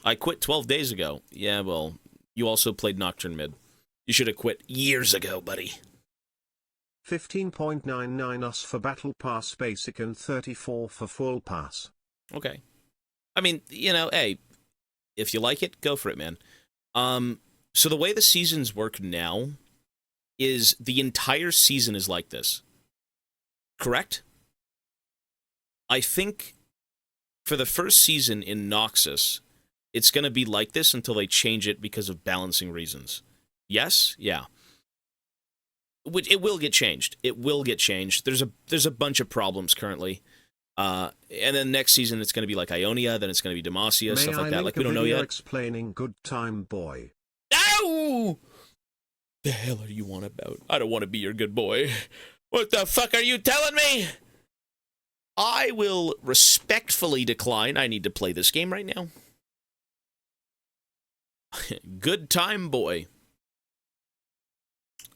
I quit 12 days ago. Yeah, well, you also played Nocturne Mid. You should have quit years ago, buddy. 15.99 US for Battle Pass Basic and 34 for Full Pass. Okay. I mean, you know, hey, if you like it, go for it, man. So the way the seasons work now is the entire season is like this. Correct? I think for the first season in Noxus, it's going to be like this until they change it because of balancing reasons. Yes? Yeah. It will get changed. It will get changed. There's a bunch of problems currently. And then next season it's going to be like Ionia, then it's going to be Demacia, stuff like that. Like, we don't know yet. Explaining Good Time Boy. Ow! The hell are you on about? I don't want to be your good boy. What the fuck are you telling me? I will respectfully decline. I need to play this game right now. Good Time Boy.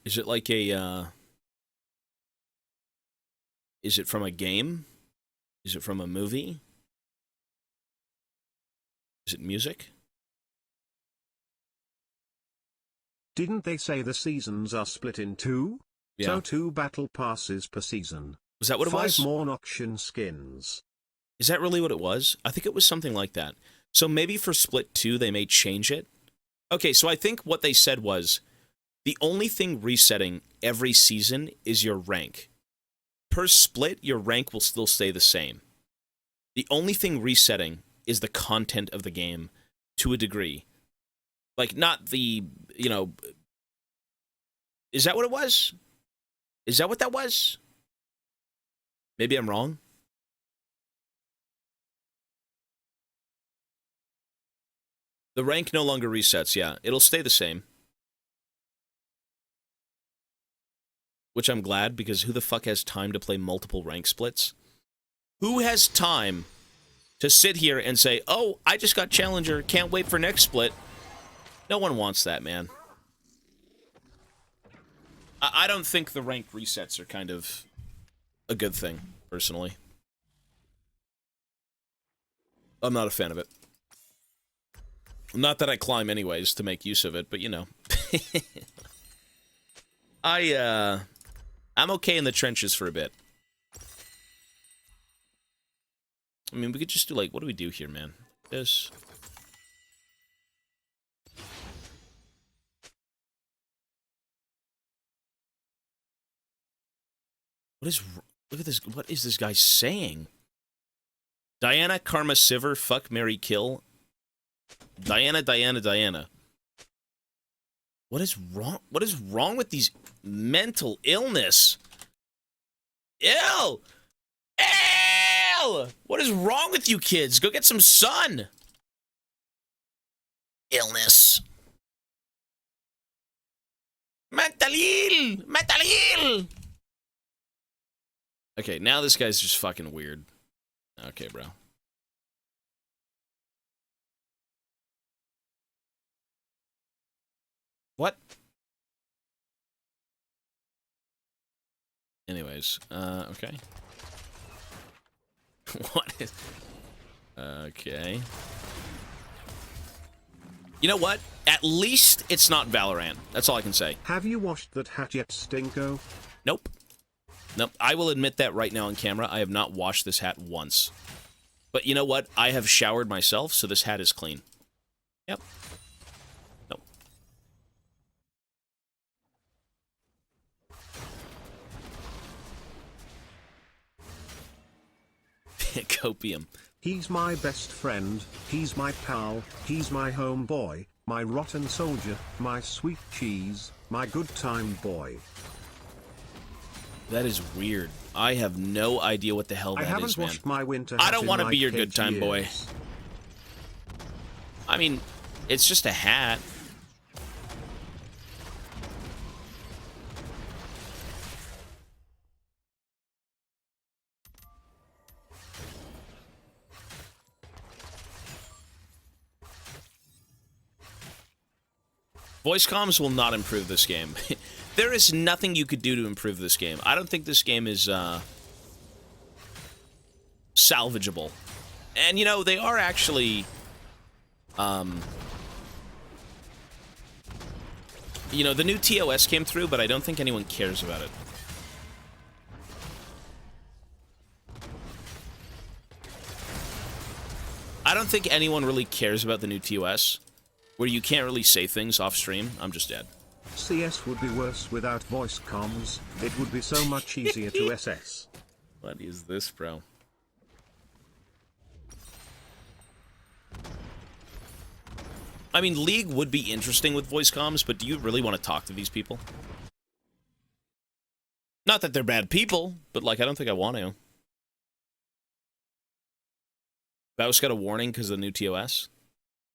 Is it like a, is it from a game? Is it from a movie? Is it music? Didn't they say the seasons are split in two? Yeah. So 2 battle passes per season. Was that what it was? 5 more Noxian skins. Is that really what it was? I think it was something like that. So maybe for Split 2 they may change it. Okay, so I think what they said was, the only thing resetting every season is your rank. Per split, your rank will still stay the same. The only thing resetting is the content of the game to a degree. Like, not the, you know... Is that what it was? Is that what that was? Maybe I'm wrong. The rank no longer resets, yeah. It'll stay the same. Which I'm glad, because who the fuck has time to play multiple rank splits? Who has time to sit here and say, oh, I just got Challenger, can't wait for next split? No one wants that, man. I don't think the rank resets are kind of a good thing, personally. I'm not a fan of it. Not that I climb anyways to make use of it, but you know. I'm okay in the trenches for a bit. I mean, we could just do, like, what do we do here, man? This. Look at this, what is this guy saying? Diana, Karma, Sivir, fuck, marry, kill. Diana, Diana, Diana. What is wrong? What is wrong with these mental illness? Ill! Ill! What is wrong with you kids? Go get some sun! Illness. Mental ill! Mental ill! Okay, now this guy's just fucking weird. Okay, bro. What? Anyways, okay. What is... Okay. You know what? At least it's not Valorant. That's all I can say. Have you washed that hat yet, Stinko? Nope. Nope. I will admit that right now on camera. I have not washed this hat once. But you know what? I have showered myself, so this hat is clean. Yep. Nope. Copium. He's my best friend, he's my pal, he's my homeboy, my rotten soldier, my sweet cheese, my good time boy. That is weird. I have no idea what the hell that is, man. I haven't washed my winter hat I don't want to in be your like good time 8 boy. years. I mean, it's just a hat. Voice comms will not improve this game. There is nothing you could do to improve this game. I don't think this game is salvageable. And, you know, they are actually You know, the new TOS came through, but I don't think anyone cares about it. I don't think anyone really cares about the new TOS, where you can't really say things off stream. I'm just dead. CS would be worse without voice comms. It would be so much easier to SS. What is this, bro? I mean, League would be interesting with voice comms, but do you really want to talk to these people? Not that they're bad people, but, like, I don't think I want to. Baus got a warning because of the new TOS?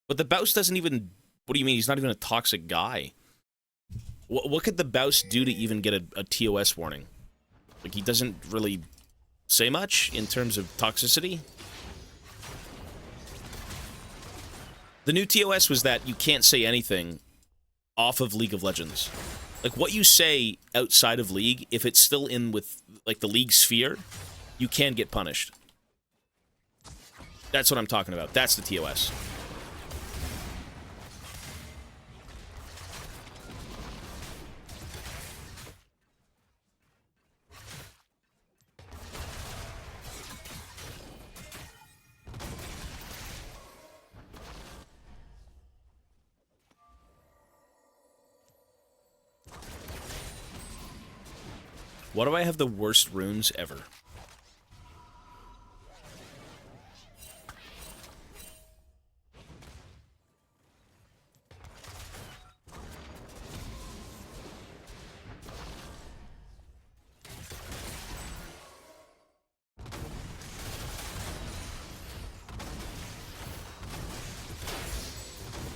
But the Baus doesn't even... What do you mean? He's not even a toxic guy. What could the Baus do to even get a TOS warning? Like, he doesn't really say much in terms of toxicity? The new TOS was that you can't say anything off of League of Legends. Like, what you say outside of League, if it's still in with, like, the League sphere, you can get punished. That's what I'm talking about. That's the TOS. Why do I have the worst runes ever?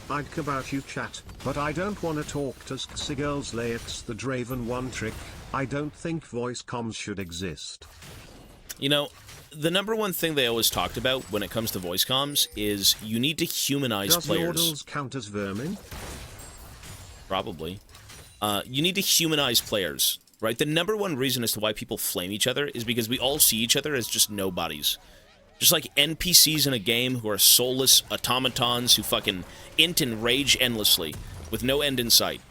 I'd about you chat, but I don't wanna talk to Xigirls Layaks the Draven one trick. I don't think voice comms should exist. You know, the number one thing they always talked about when it comes to voice comms is you need to humanize players. Does Yordles count as vermin? Probably. You need to humanize players, right? The number one reason as to why people flame each other is because we all see each other as just nobodies. Just like NPCs in a game who are soulless automatons who fucking int and rage endlessly with no end in sight.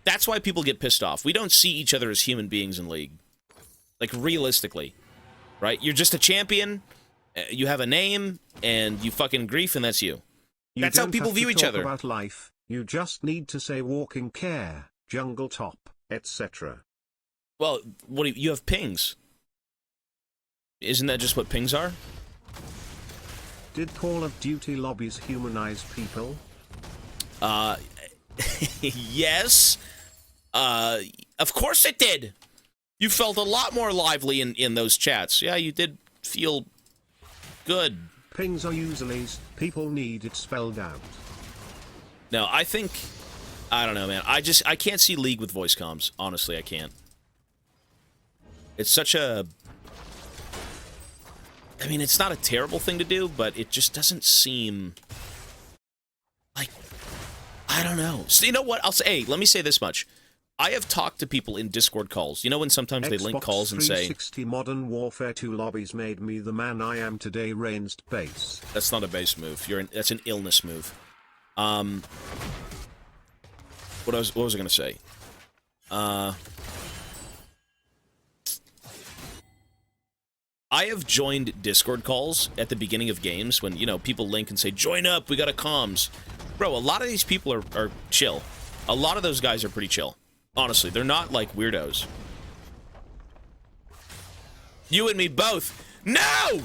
That's why people get pissed off. We don't see each other as human beings in League. Like, realistically. Right? You're just a champion, you have a name, and you fucking grief, and that's you. That's how people view each other. About life. You just need to say walking care, jungle top, etc. Well, what do you have pings? Isn't that just what pings are? Did Call of Duty lobbies humanize people? Yes. Of course it did. You felt a lot more lively in those chats. Yeah, you did feel good. Pings are usuallys. People need it spelled out. No, I think... I don't know, man. I can't see League with voice comms. Honestly, I can't. It's such a... I mean, it's not a terrible thing to do, but it just doesn't seem... like... I don't know. So, you know what? I'll say... Hey, let me say this much. I have talked to people in Discord calls. You know when sometimes they link calls and say... Xbox 360 Modern Warfare 2 lobbies made me the man I am today, ranged base. That's not a base move. That's an illness move. What was I going to say? I have joined Discord calls at the beginning of games when, you know, people link and say, join up, we got a comms. Bro, a lot of these people are chill. A lot of those guys are pretty chill. Honestly, they're not, like, weirdos. You and me both. No!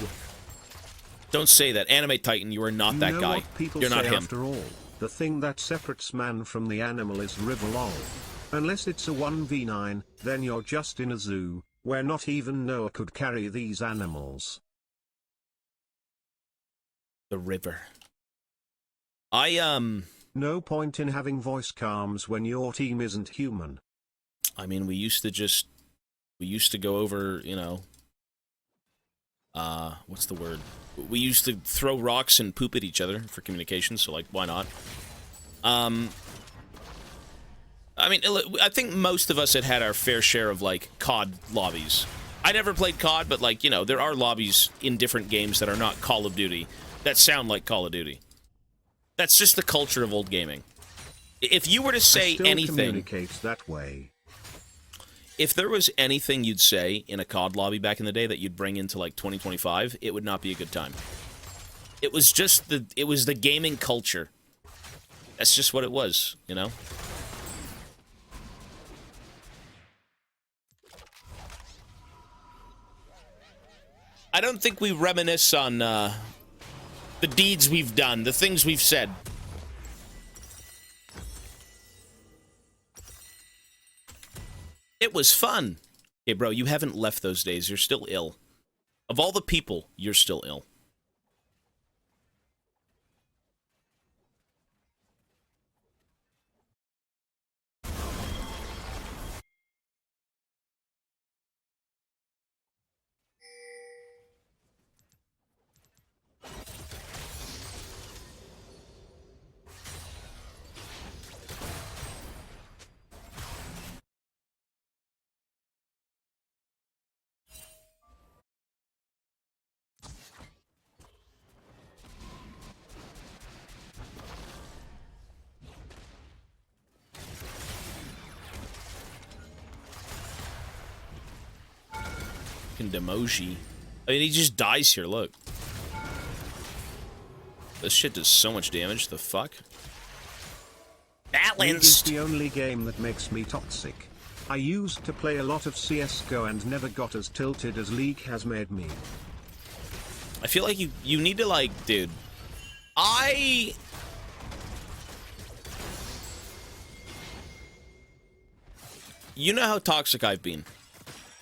Don't say that. Anime Titan, you are not that guy. You're not him. After all, the thing that separates man from the animal is Rivalol. Unless it's a 1v9, then you're just in a zoo, where not even Noah could carry these animals. The river. No point in having voice comms when your team isn't human. I mean, we used to go over, you know, what's the word? We used to throw rocks and poop at each other for communication, so, like, why not? I mean, I think most of us had our fair share of, like, COD lobbies. I never played COD, but, like, you know, there are lobbies in different games that are not Call of Duty that sound like Call of Duty. That's just the culture of old gaming. If you were to say I still anything, communicate that way. if there was anything you'd say in a COD lobby back in the day that you'd bring into like 2025, it would not be a good time. It was just the gaming culture. That's just what it was, you know? I don't think we reminisce on the deeds we've done, the things we've said. It was fun. Hey, bro, you haven't left those days. You're still ill. Of all the people, you're still ill. Demoji. I mean, he just dies here, look. This shit does so much damage, the fuck? League is Balanced! the only game that makes me toxic. I used to play a lot of CSGO and never got as tilted as League has made me. I feel like you need to, like, dude. You know how toxic I've been.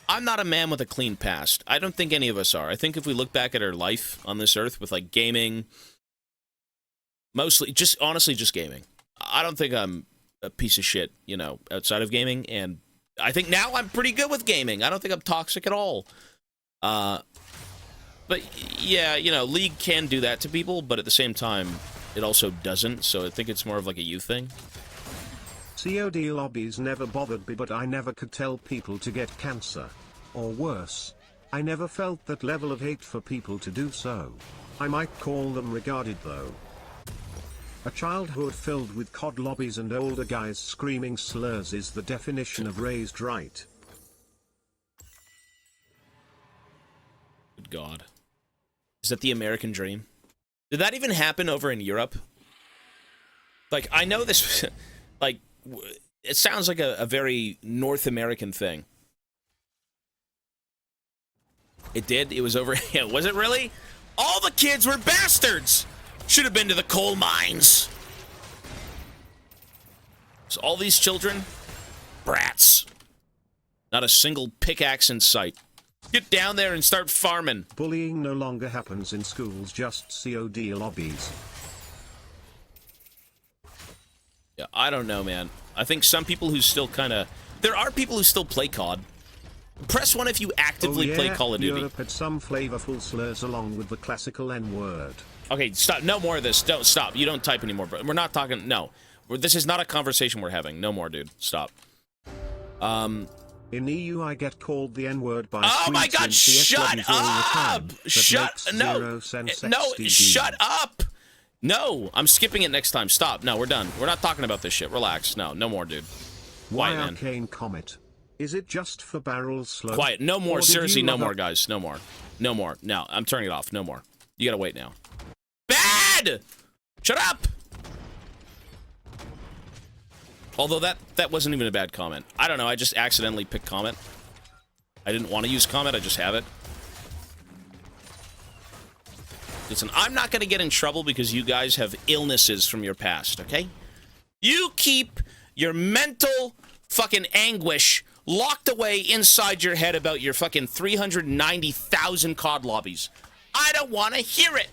I'm not a man with a clean past. I don't think any of us are. I think if we look back at our life on this earth with, like, gaming, mostly, just, honestly, just gaming. I don't think I'm a piece of shit, you know, outside of gaming, and I think now I'm pretty good with gaming. I don't think I'm toxic at all. But, yeah, you know, League can do that to people, but at the same time, it also doesn't, so I think it's more of, like, a you thing. COD lobbies never bothered me, but I never could tell people to get cancer. Or worse. I never felt that level of hate for people to do so. I might call them regarded though. A childhood filled with COD lobbies and older guys screaming slurs is the definition of raised right. Good God. Is that the American dream? Did that even happen over in Europe? Like, I know this, like, it sounds like a very North American thing. It did? It was over, yeah, was it really? All the kids were bastards! Should have been to the coal mines. So all these children, brats. Not a single pickaxe in sight. Get down there and start farming. Bullying no longer happens in schools, just COD lobbies. Yeah, I don't know, man. I think some people who still kind of... There are people who still play COD. Press 1 if you actively play Call of Duty. Europe had some flavorful slurs along with the classical N-word. Okay, stop. No more of this. Don't stop. You don't type anymore, bro. We're not talking... No. This is not a conversation we're having. No more, dude. Stop. In EU, I get called the N-word by Oh my Swedes God! in CS Shut all the time. up! That Shut... makes No! zero sense No! XDD. Shut up! No! I'm skipping it next time. Stop. No, we're done. We're not talking about this shit. Relax. No. No more, dude. Why Quiet, man. Arcane Comet? Is it just for barrel slow? Quiet. No more. Or did Seriously, you no love more, up- guys. No more. No more. No, I'm turning it off. No more. You gotta wait now. Bad! Shut up! Although that wasn't even a bad comment. I don't know. I just accidentally picked comment. I didn't want to use comment. I just have it. Listen, I'm not going to get in trouble because you guys have illnesses from your past, okay? You keep your mental fucking anguish locked away inside your head about your fucking 390,000 COD lobbies. I don't want to hear it.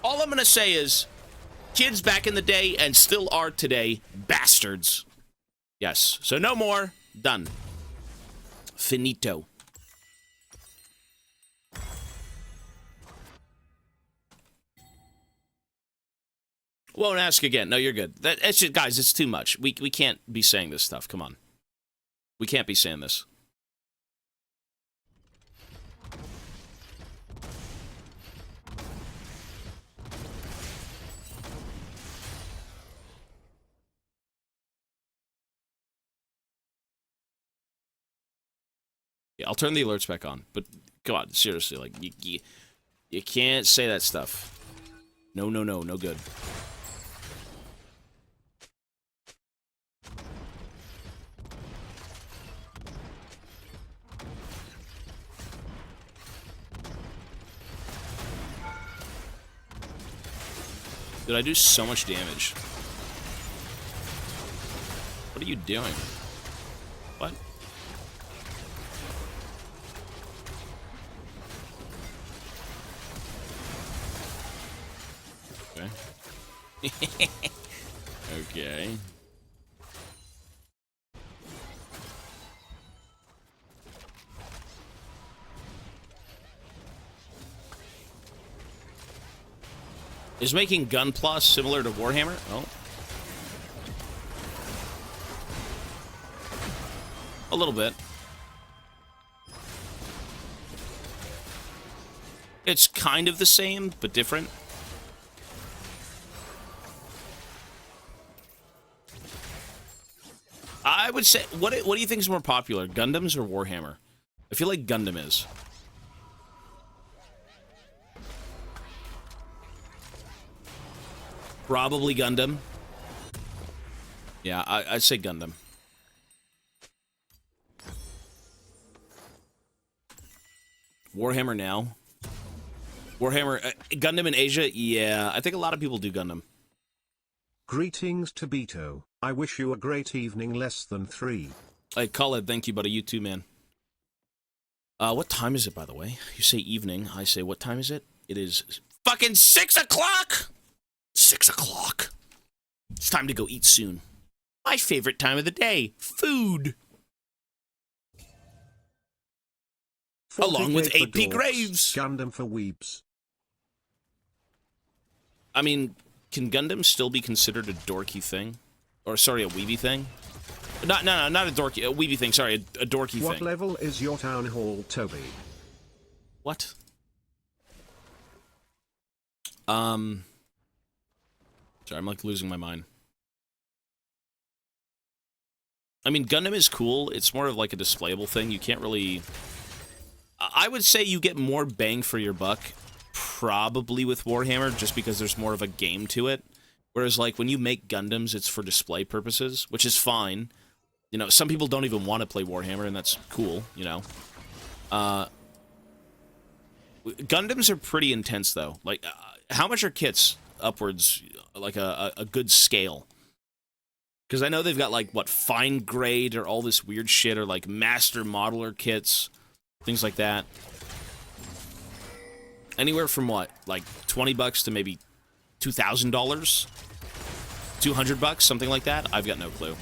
All I'm going to say is, kids back in the day and still are today, bastards. Yes. So no more. Done. Finito. Won't ask again. No, you're good. That's just, guys, it's too much. We can't be saying this stuff. Come on. We can't be saying this. Yeah, I'll turn the alerts back on. But come on, seriously, like you can't say that stuff. No, no, no, no good. Dude, I do so much damage. What are you doing? What? Okay. Okay. Is making Gunpla similar to Warhammer? Oh. A little bit. It's kind of the same, but different. I would say, what do you think is more popular, Gundams or Warhammer? I feel like Gundam is. Probably Gundam. Yeah, I'd say Gundam. Warhammer now. Warhammer, Gundam in Asia? Yeah, I think a lot of people do Gundam. Greetings to Beto. I wish you a great evening less than 3. Hey, Khaled, thank you, buddy. You too, man. What time is it, by the way? You say evening. I say, what time is it? It is fucking 6 o'clock! 6 o'clock. It's time to go eat soon. My favorite time of the day. Food. Along with 8P Graves. Gundam for weebs. I mean, can Gundam still be considered a dorky thing? Or, sorry, a weeby thing? No, not a dorky, a weeby thing, sorry, a dorky thing. What level is your town hall, Toby? What? Sorry, I'm like losing my mind. I mean, Gundam is cool. It's more of like a displayable thing. You can't really... I would say you get more bang for your buck, probably with Warhammer, just because there's more of a game to it. Whereas, like, when you make Gundams, it's for display purposes, which is fine. You know, some people don't even want to play Warhammer, and that's cool, you know. Gundams are pretty intense, though. Like, how much are kits upwards, like a good scale? Because I know they've got, like, what, fine grade or all this weird shit, or, like, master modeler kits, things like that. Anywhere from, what, like, $20 to maybe $2,000? $200, something like that? I've got no clue.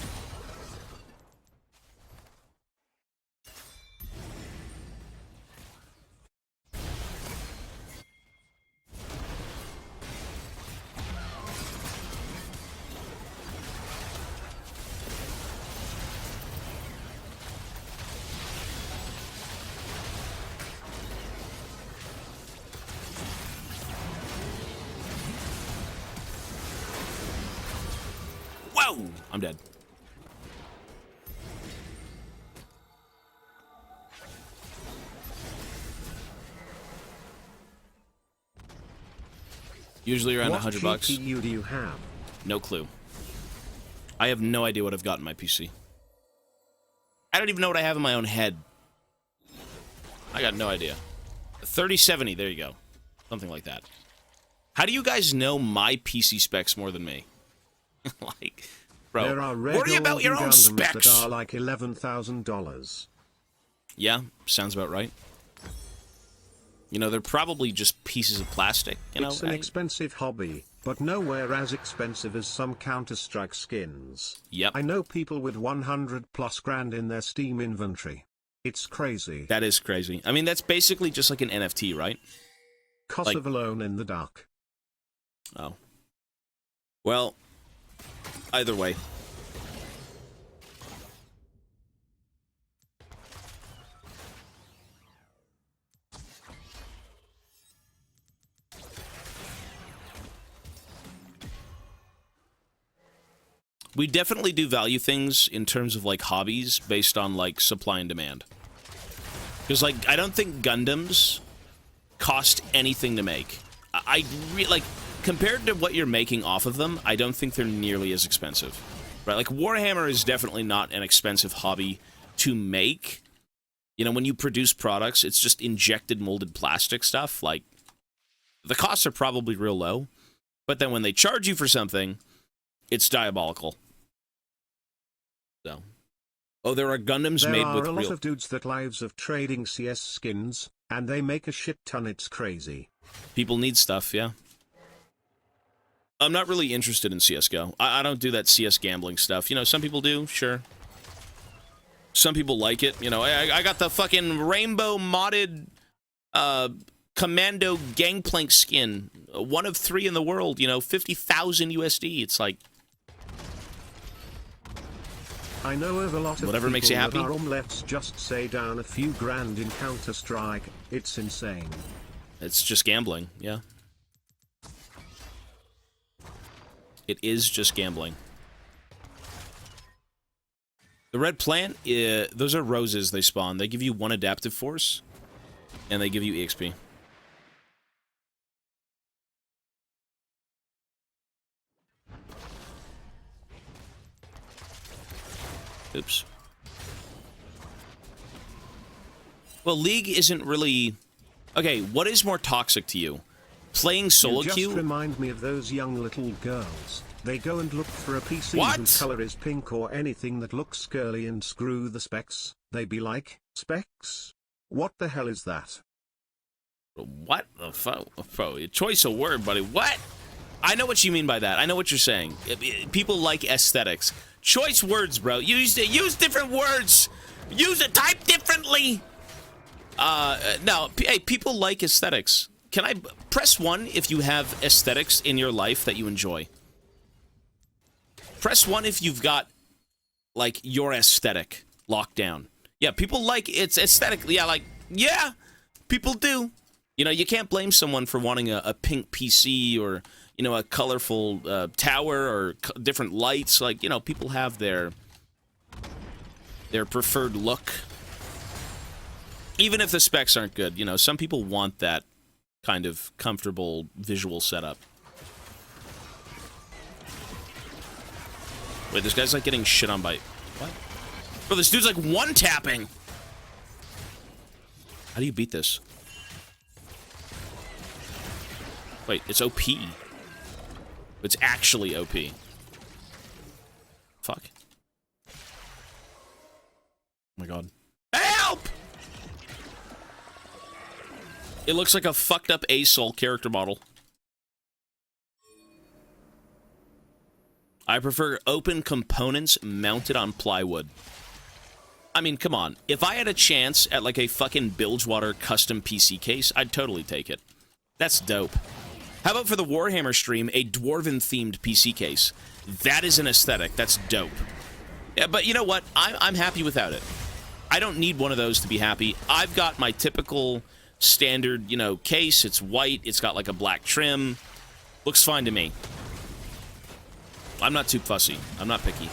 Whoa! I'm dead. Usually around $100. What GPU do you have? No clue. I have no idea what I've got in my PC. I don't even know what I have in my own head. I got no idea. 3070, there you go. Something like that. How do you guys know my PC specs more than me? Like, bro, There are red worry about your own Gundams specs. that are like $11,000. Yeah, sounds about right. You know, they're probably just pieces of plastic, you know? It's an expensive hobby, but nowhere as expensive as some Counter-Strike skins. Yep. I know people with 100+ grand in their Steam inventory. It's crazy. That is crazy. I mean, that's basically just like an NFT, right? Kosov Alone in the Dark. Oh. Well, either way. We definitely do value things in terms of, like, hobbies based on, like, supply and demand. Because, like, I don't think Gundams cost anything to make. Like, compared to what you're making off of them, I don't think they're nearly as expensive. Right? Like, Warhammer is definitely not an expensive hobby to make. You know, when you produce products, it's just injected molded plastic stuff. Like, the costs are probably real low. But then when they charge you for something, it's diabolical. So. Oh, there are Gundams made with real... There are a lot of dudes that lives of trading CS skins, and they make a shit ton. It's crazy. People need stuff, yeah. I'm not really interested in CSGO. I don't do that CS gambling stuff. You know, some people do, sure. Some people like it. You know, I got the fucking rainbow modded Commando Gangplank skin. One of 3 in the world, you know, 50,000 USD. It's like... I know of a lot of whatever makes you happy. Let's just say down a few grand in Counter-Strike. It's insane. It's just gambling, yeah. It is just gambling. The red plant, those are roses they spawn. They give you 1 adaptive force, and they give you EXP. Oops. Well, League isn't really... Okay, what is more toxic to you? Playing solo queue? You just remind me of those young little girls. They go and look for a PC whose color is pink or anything that looks girly and screw the specs. They be like, specs? What the hell is that? What the fuck? Choice of word, buddy. What? I know what you mean by that. I know what you're saying. People like aesthetics. Choice words, bro. Use different words. Use it. Type differently. No. Hey, people like aesthetics. Can I press 1 if you have aesthetics in your life that you enjoy? Press 1 if you've got, like, your aesthetic locked down. Yeah, people like it's aesthetic. Yeah, like, yeah, people do. You know, you can't blame someone for wanting a pink PC or, you know, a colorful tower or different lights. Like, you know, people have their preferred look. Even if the specs aren't good, you know, some people want that kind of comfortable visual setup. Wait, this guy's like getting shit on by... What? Bro, this dude's like one-tapping! How do you beat this? Wait, it's OP. It's actually OP. Fuck. Oh my god. Help! It looks like a fucked up ASOL character model. I prefer open components mounted on plywood. I mean, come on. If I had a chance at like a fucking Bilgewater custom PC case, I'd totally take it. That's dope. How about for the Warhammer stream, a Dwarven-themed PC case? That is an aesthetic. That's dope. Yeah, but you know what? I'm happy without it. I don't need one of those to be happy. I've got my typical standard, you know, case. It's white. It's got like a black trim. Looks fine to me. I'm not too fussy. I'm not picky.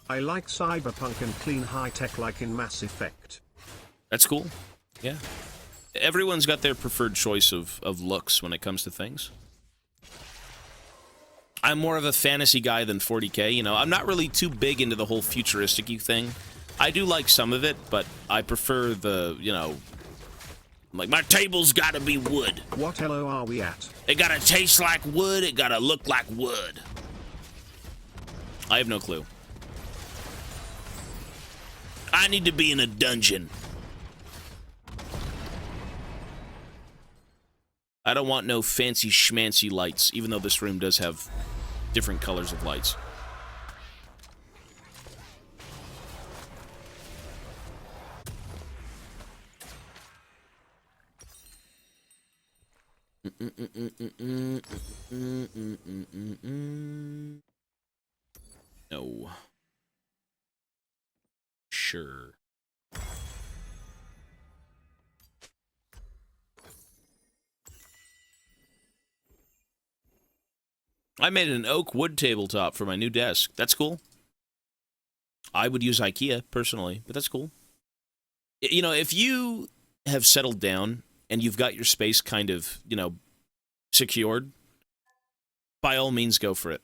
I like cyberpunk and clean high-tech like in Mass Effect. That's cool. Yeah. Everyone's got their preferred choice of looks when it comes to things. I'm more of a fantasy guy than 40k, you know. I'm not really too big into the whole futuristic-y thing. I do like some of it, but I prefer the, you know... Like, my table's gotta be wood. What LO are we at? It gotta taste like wood, it gotta look like wood. I have no clue. I need to be in a dungeon. I don't want no fancy schmancy lights, even though this room does have different colors of lights. No. Sure. I made an oak wood tabletop for my new desk. That's cool. I would use Ikea, personally, but that's cool. You know, if you have settled down and you've got your space kind of, you know, secured, by all means, go for it.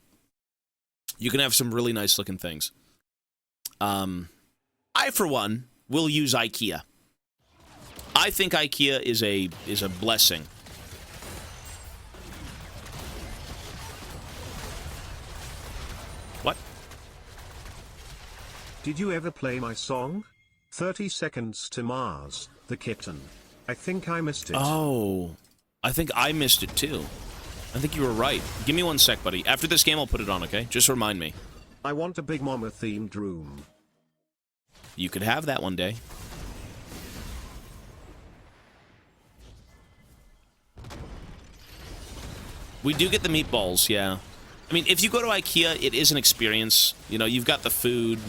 You can have some really nice looking things. I, for one, will use Ikea. I think Ikea is a blessing. What? Did you ever play my song? 30 Seconds to Mars, the kitten. I think I missed it. Oh, I think I missed it too. I think you were right. Give me one sec, buddy. After this game, I'll put it on, okay? Just remind me. I want a Big Mama themed room. You could have that one day. We do get the meatballs, yeah. I mean, if you go to Ikea, it is an experience. You know, you've got the food.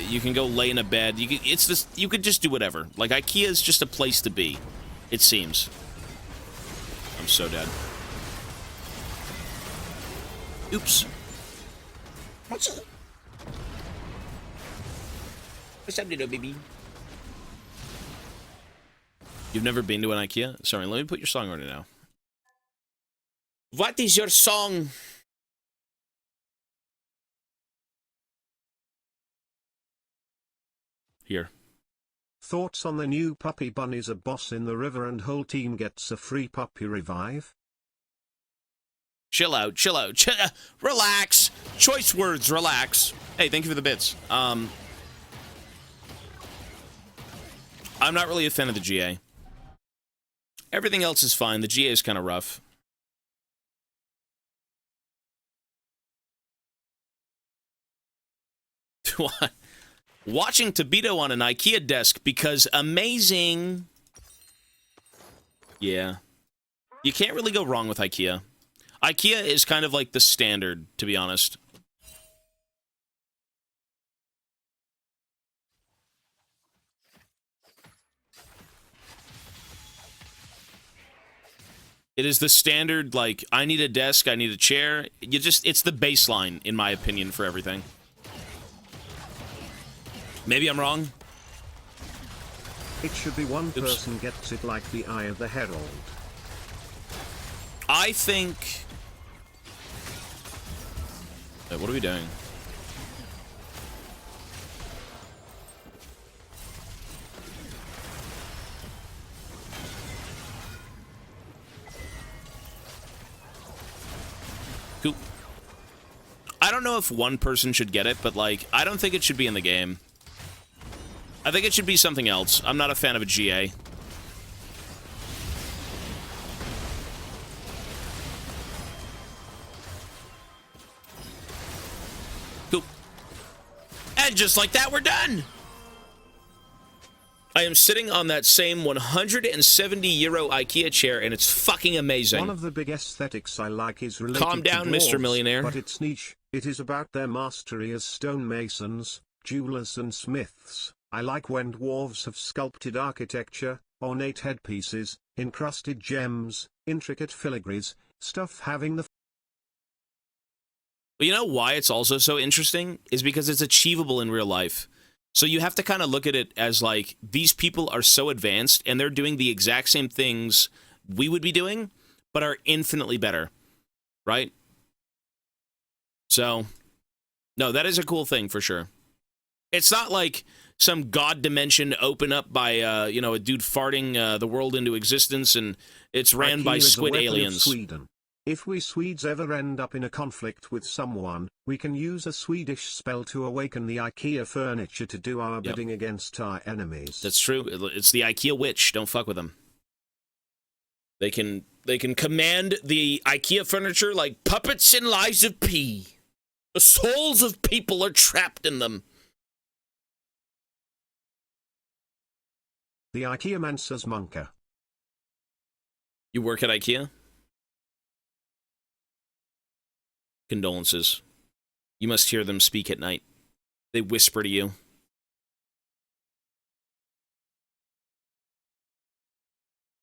You can go lay in a bed. You could just do whatever. Like, Ikea is just a place to be, it seems. I'm so dead. Oops. What's up, little baby? You've never been to an Ikea? Sorry, let me put your song on it now. What is your song? Here. Thoughts on the new puppy bunny's a boss in the river and whole team gets a free puppy revive? Chill out, chill out, relax. Choice words, relax. Hey, thank you for the bits. I'm not really a fan of the GA. Everything else is fine. The GA is kind of rough. Watching Tobito on an Ikea desk because amazing. Yeah. You can't really go wrong with Ikea. Ikea is kind of like the standard, to be honest. It is the standard, like, I need a desk, I need a chair. It's the baseline, in my opinion, for everything. Maybe I'm wrong. It should be one person gets it, like the Eye of the Herald. I think... Wait, what are we doing? Cool. I don't know if one person should get it, but, like, I don't think it should be in the game. I think it should be something else. I'm not a fan of a GA. Cool. And just like that, we're done! I am sitting on that same 170 euro IKEA chair, and it's fucking amazing. One of the big aesthetics I like is related Calm down, to dwarves, Mr. Millionaire. But it's niche. It is about their mastery as stonemasons, jewelers and smiths. I like when dwarves have sculpted architecture, ornate headpieces, encrusted gems, intricate filigrees, stuff having the... Well, you know why it's also so interesting? Is because it's achievable in real life. So you have to kind of look at it as, like, these people are so advanced, and they're doing the exact same things we would be doing, but are infinitely better. Right? So, no, that is a cool thing, for sure. It's not like some god dimension open up by, you know, a dude farting the world into existence, and it's ran by squid aliens. Sweden. If we Swedes ever end up in a conflict with someone, we can use a Swedish spell to awaken the IKEA furniture to do our bidding against our enemies. That's true. It's the IKEA witch. Don't fuck with them. They can command the IKEA furniture like puppets in lies of P. The souls of people are trapped in them. The IKEA man says Monka. You work at IKEA? Condolences. You must hear them speak at night. They whisper to you.